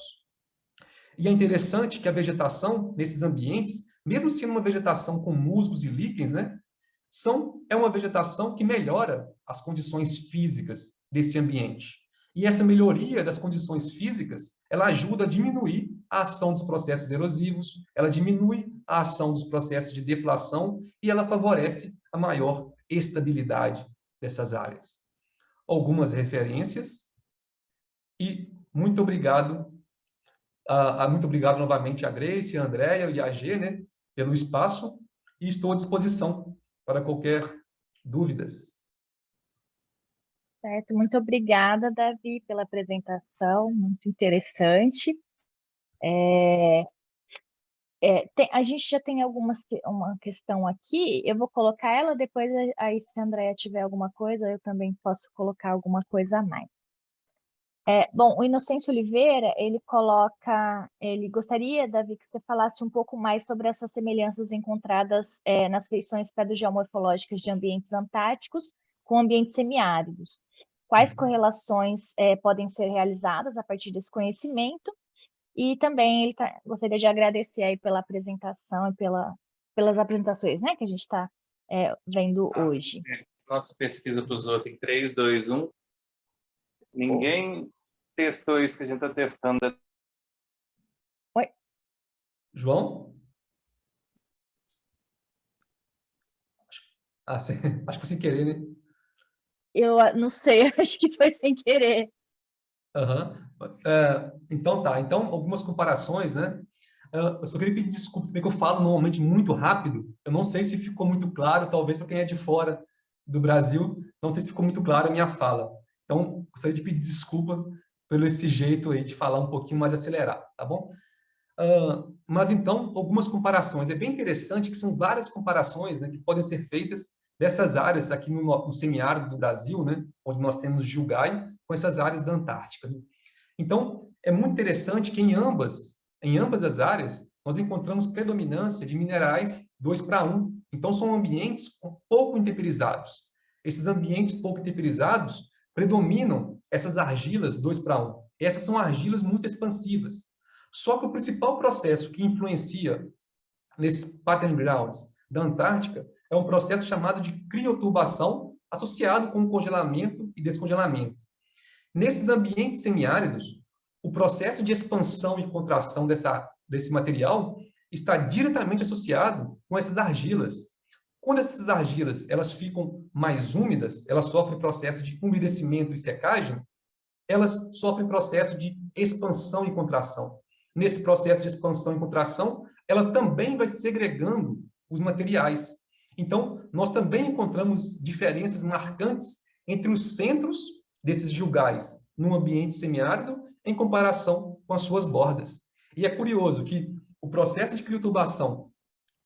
E é interessante que a vegetação nesses ambientes, mesmo sendo uma vegetação com musgos e líquens, né, é uma vegetação que melhora as condições físicas desse ambiente. E essa melhoria das condições físicas, ela ajuda a diminuir a ação dos processos erosivos, ela diminui a ação dos processos de deflação e ela favorece a maior estabilidade dessas áreas. Algumas referências e muito obrigado. Muito obrigado novamente a Grace, a Andréia e a G, né, pelo espaço, e estou à disposição para qualquer dúvidas. Certo, muito obrigada, Davi, pela apresentação, muito interessante. A gente já tem uma questão aqui, eu vou colocar ela, depois aí se a Andrea tiver alguma coisa, eu também posso colocar alguma coisa a mais. Bom, o Inocêncio Oliveira, ele gostaria, Davi, que você falasse um pouco mais sobre essas semelhanças encontradas nas feições pedrogeomorfológicas de ambientes antárticos com ambientes semiáridos. Quais correlações podem ser realizadas a partir desse conhecimento? E também ele gostaria de agradecer aí pela apresentação e pelas apresentações, né, que a gente está vendo hoje. Nossa pesquisa para os outros em 3, 2, 1. Ninguém testou isso que a gente está testando. Oi? João? Acho que foi sem querer, né? Eu não sei, acho que foi sem querer. Então tá, então algumas comparações, né? Eu só queria pedir desculpa, porque eu falo normalmente muito rápido, eu não sei se ficou muito claro, talvez para quem é de fora do Brasil, não sei se ficou muito claro a minha fala. Então, gostaria de pedir desculpa pelo esse jeito aí de falar um pouquinho mais acelerado, tá bom? Mas então, algumas comparações. É bem interessante que são várias comparações, né, que podem ser feitas dessas áreas aqui no semiárido do Brasil, né, onde nós temos Julgai, com essas áreas da Antártica, né? Então, é muito interessante que em ambas as áreas, nós encontramos predominância de minerais 2:1. Então, são ambientes pouco intemperizados. Esses ambientes pouco intemperizados predominam essas argilas 2:1. Essas são argilas muito expansivas. Só que o principal processo que influencia nesses pattern grounds da Antártica é um processo chamado de crioturbação associado com congelamento e descongelamento. Nesses ambientes semiáridos, o processo de expansão e contração desse material está diretamente associado com essas argilas. Quando essas argilas elas ficam mais úmidas, elas sofrem processo de umedecimento e secagem, elas sofrem processo de expansão e contração. Nesse processo de expansão e contração, ela também vai segregando os materiais. Então, nós também encontramos diferenças marcantes entre os centros desses julgais no ambiente semiárido em comparação com as suas bordas. E é curioso que o processo de crioturbação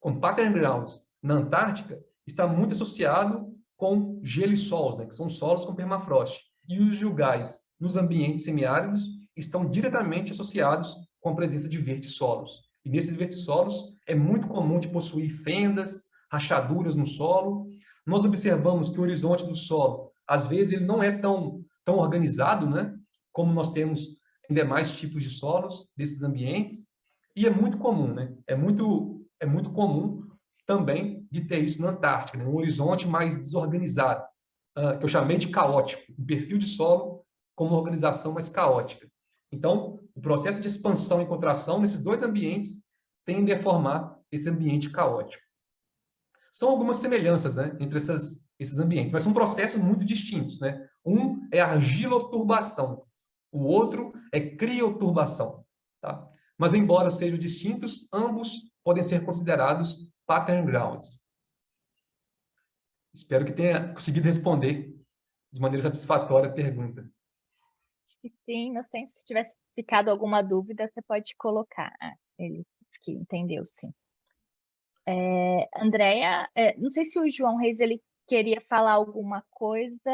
com pattern grounds na Antártica está muito associado com gelissols, né, que são solos com permafrost. E os julgais nos ambientes semiáridos estão diretamente associados com a presença de vertissolos. E nesses vertissolos é muito comum de possuir fendas, rachaduras no solo. Nós observamos que o horizonte do solo, às vezes, ele não é tão organizado, né, como nós temos em demais tipos de solos desses ambientes. E é muito comum, né? É muito comum também de ter isso na Antártica, né? Um horizonte mais desorganizado, que eu chamei de caótico, um perfil de solo com uma organização mais caótica. Então, o processo de expansão e contração nesses dois ambientes tende a formar esse ambiente caótico. São algumas semelhanças, né, entre esses ambientes, mas são processos muito distintos, né? Um é argiloturbação, o outro é crioturbação, tá? Mas, embora sejam distintos, ambos podem ser considerados pattern grounds. Espero que tenha conseguido responder de maneira satisfatória a pergunta. Acho que sim, não sei se tivesse ficado alguma dúvida, você pode colocar. Ele que entendeu, sim. Andrea, não sei se o João Reis ele queria falar alguma coisa.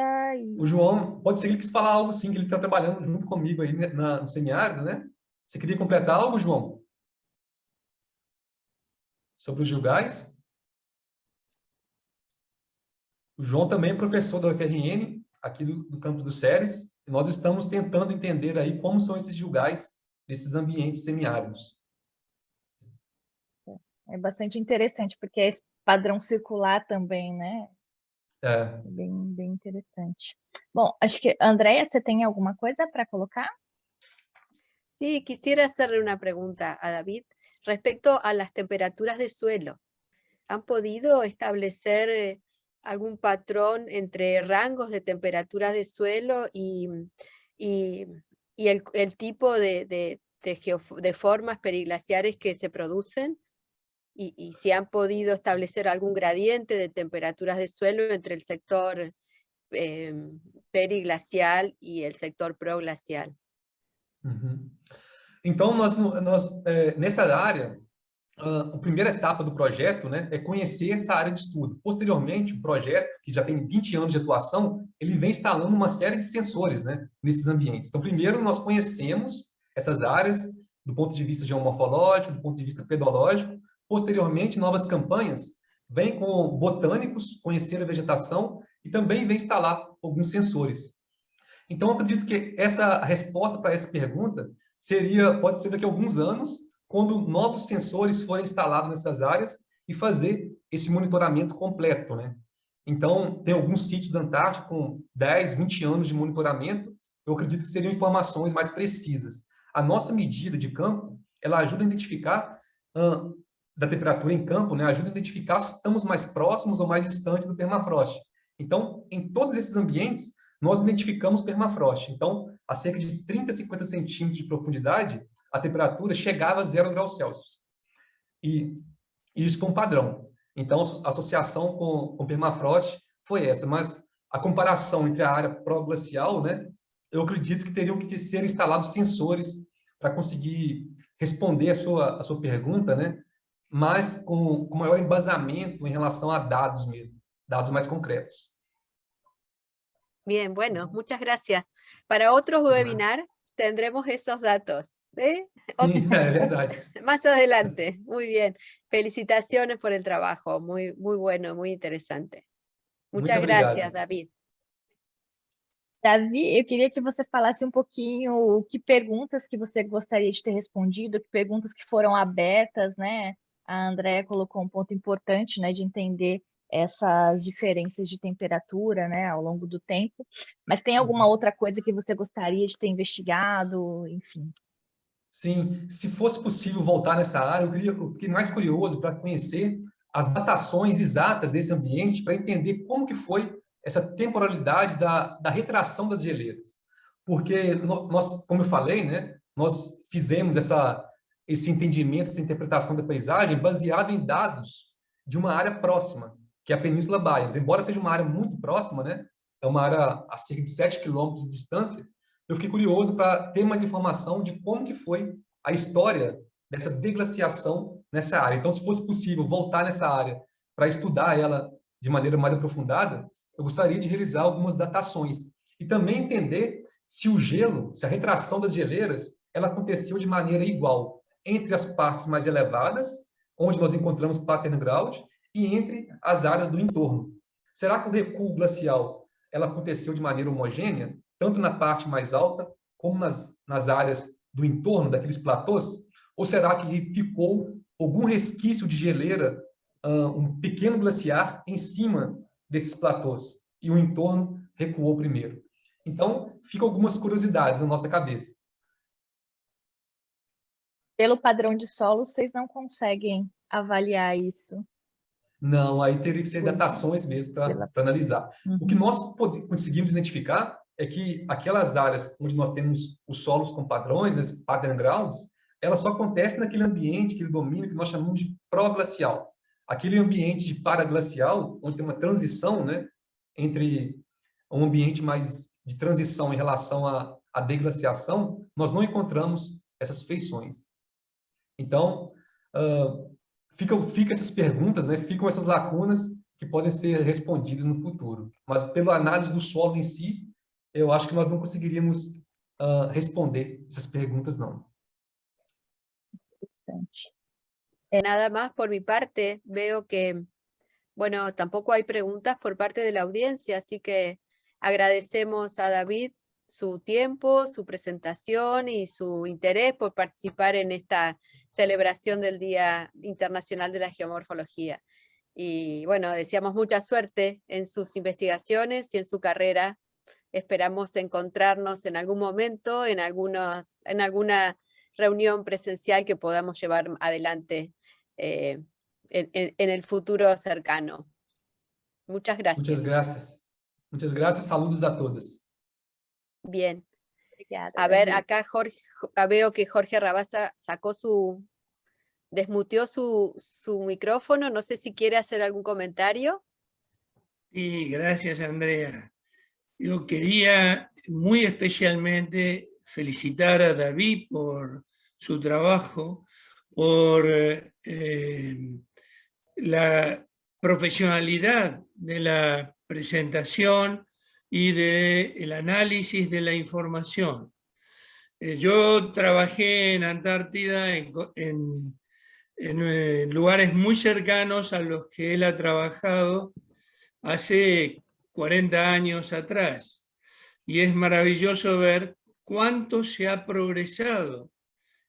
O João, pode ser que ele quis falar algo, sim, que ele está trabalhando junto comigo aí no semiárido, né? Você queria completar algo, João? Sobre os julgais? O João também é professor da UFRN, aqui do campus do Ceres, e nós estamos tentando entender aí como são esses julgais desses ambientes semiáridos. É bastante interessante, porque é esse padrão circular também, né? É. Bem interessante. Bom, acho que, Andrea, você tem alguma coisa para colocar? Sí, quisiera hacerle una pregunta a David respecto a las temperaturas de suelo. ¿Han podido establecer algún patrón entre rangos de temperaturas de suelo y el tipo de formas periglaciares que se producen? Y si han podido establecer algún gradiente de temperaturas de suelo entre el sector periglacial y el sector proglacial. Uhum. Então, nessa área, a primeira etapa do projeto, né, é conhecer essa área de estudo. Posteriormente, o projeto, que já tem 20 anos de atuação, ele vem instalando uma série de sensores, né, nesses ambientes. Então, primeiro, nós conhecemos essas áreas do ponto de vista geomorfológico, do ponto de vista pedológico. Posteriormente, novas campanhas vêm com botânicos conhecer a vegetação e também vem instalar alguns sensores. Então, eu acredito que a resposta para essa pergunta pode ser daqui a alguns anos, quando novos sensores forem instalados nessas áreas e fazer esse monitoramento completo, né? Então, tem alguns sítios da Antártica com 10, 20 anos de monitoramento, eu acredito que seriam informações mais precisas. A nossa medida de campo, ela ajuda a identificar da temperatura em campo, né? Ajuda a identificar se estamos mais próximos ou mais distantes do permafrost. Então, em todos esses ambientes, nós identificamos permafrost. Então, a cerca de 30, 50 centímetros de profundidade, a temperatura chegava a 0 graus Celsius. E isso foi um padrão. Então, a associação com permafrost foi essa. Mas a comparação entre a área pró-glacial, né, eu acredito que teriam que ser instalados sensores para conseguir responder a sua pergunta, né, mas com maior embasamento em relação a dados mesmo, dados mais concretos. Bien, bueno, muchas gracias. Para otros webinars tendremos esos datos. Sí, es verdad. Más adelante. Muy bien. Felicitaciones por el trabajo. Muy, muy bueno, muy interesante. Muchas gracias, David. Davi, eu queria que você falasse um pouquinho que perguntas que você gostaria de ter respondido, que perguntas que foram abertas, né? A Andrea colocou um ponto importante, né, de entender essas diferenças de temperatura, né, ao longo do tempo. Mas tem alguma outra coisa que você gostaria de ter investigado, enfim? Sim, se fosse possível voltar nessa área, eu fiquei mais curioso para conhecer as datações exatas desse ambiente, para entender como que foi essa temporalidade da retração das geleiras. Porque nós, como eu falei, né, nós fizemos esse entendimento, essa interpretação da paisagem baseado em dados de uma área próxima, que é a Península Baias. Embora seja uma área muito próxima, né, é uma área a cerca de 7 quilômetros de distância, eu fiquei curioso para ter mais informação de como que foi a história dessa deglaciação nessa área. Então, se fosse possível voltar nessa área para estudar ela de maneira mais aprofundada, eu gostaria de realizar algumas datações e também entender se o gelo, se a retração das geleiras, ela aconteceu de maneira igual entre as partes mais elevadas, onde nós encontramos pattern ground, e entre as áreas do entorno. Será que o recuo glacial ela aconteceu de maneira homogênea, tanto na parte mais alta, como nas áreas do entorno daqueles platôs? Ou será que ficou algum resquício de geleira, um pequeno glaciar em cima desses platôs, e o entorno recuou primeiro? Então, ficam algumas curiosidades na nossa cabeça. Pelo padrão de solo, vocês não conseguem avaliar isso? Não, aí teria que ser datações mesmo para analisar. O que nós conseguimos identificar é que aquelas áreas onde nós temos os solos com padrões, né, pattern grounds, elas só acontecem naquele ambiente, aquele domínio que nós chamamos de pró-glacial. Aquele ambiente de paraglacial, onde tem uma transição, né, entre um ambiente mais de transição em relação à deglaciação, nós não encontramos essas feições. Então, fica essas perguntas, né, ficam essas lacunas que podem ser respondidas no futuro. Mas, pela análise do solo em si, eu acho que nós não conseguiríamos responder essas perguntas, não. Interessante. Nada más por mi parte, veo que, bueno, tampoco hay preguntas por parte de la audiencia, así que agradecemos a David su tiempo, su presentación y su interés por participar en esta celebración del Día Internacional de la Geomorfología. Y bueno, deseamos mucha suerte en sus investigaciones y en su carrera. Esperamos encontrarnos en algún momento, en alguna reunión presencial que podamos llevar adelante en el futuro cercano. Muchas gracias. Muchas gracias. Muchas gracias. Saludos a todos. Bien. Obrigada, A ver, Davi. acá Jorge, veo que Jorge Rabasa desmuteó su micrófono. No sé si quiere hacer algún comentario. Sí, gracias, Andrea. Yo quería muy especialmente felicitar a David por su trabajo, por la profesionalidad de la presentación y del análisis de la información. Yo trabajé en Antártida en lugares muy cercanos a los que él ha trabajado hace 40 años atrás. Y es maravilloso ver cuánto se ha progresado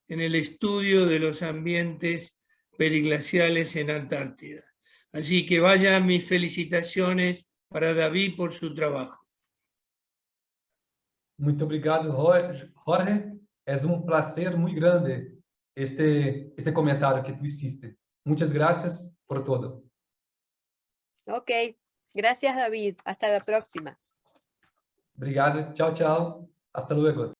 en el estudio de los ambientes periglaciales en Antártida. Así que vayan mis felicitaciones para David por su trabajo. Muito obrigado, Jorge. É prazer muito grande este comentário que tu hiciste. Muchas gracias por todo. Ok, gracias David, hasta la próxima. Obrigado, tchau, tchau. Hasta luego.